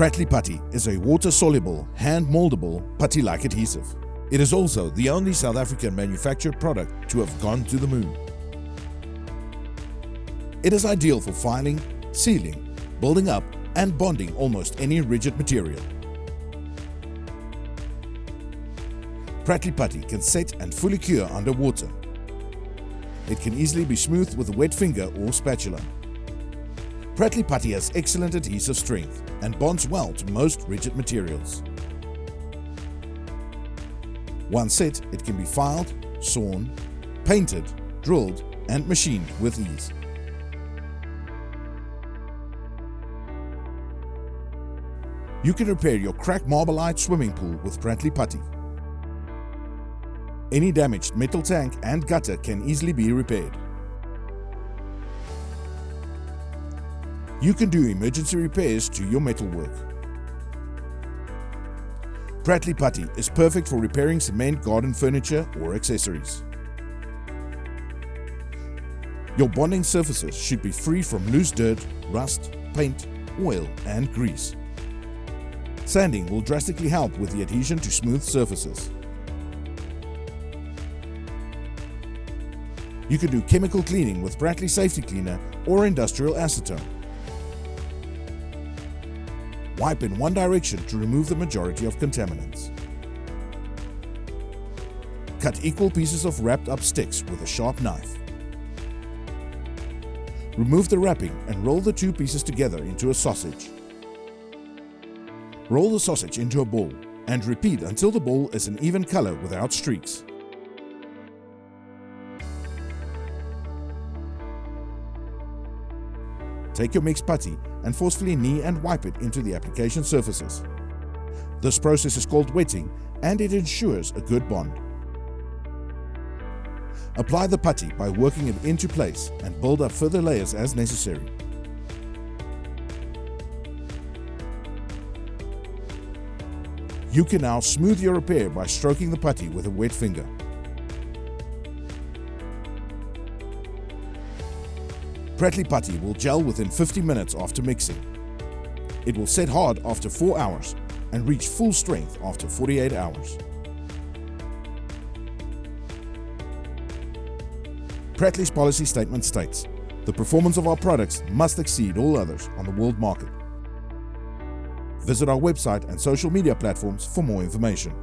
Pratley Putty is a water-soluble, hand-moldable, putty-like adhesive. It is also the only South African manufactured product to have gone to the moon. It is ideal for filing, sealing, building up, and bonding almost any rigid material. Pratley Putty can set and fully cure under water. It can easily be smoothed with a wet finger or spatula. Pratley Putty has excellent adhesive strength and bonds well to most rigid materials. Once set, it can be filed, sawn, painted, drilled, and machined with ease. You can repair your cracked Marblite swimming pool with Pratley Putty. Any damaged metal tank and gutter can easily be repaired. You can do emergency repairs to your metalwork. Pratley Putty is perfect for repairing cement garden furniture or accessories. Your bonding surfaces should be free from loose dirt, rust, paint, oil, and grease. Sanding will drastically help with the adhesion to smooth surfaces. You can do chemical cleaning with Pratley Safety Cleaner or industrial acetone. Wipe in one direction to remove the majority of contaminants. Cut equal pieces of wrapped up sticks with a sharp knife. Remove the wrapping and roll the two pieces together into a sausage. Roll the sausage into a ball and repeat until the ball is an even color without streaks. Take your mixed putty and forcefully knee and wipe it into the application surfaces. This process is called wetting and it ensures a good bond. Apply the putty by working it into place and build up further layers as necessary. You can now smooth your repair by stroking the putty with a wet finger. Pratley Putty will gel within 50 minutes after mixing. It will set hard after 4 hours and reach full strength after 48 hours. Pratley's policy statement states, "The performance of our products must exceed all others on the world market." Visit our website and social media platforms for more information.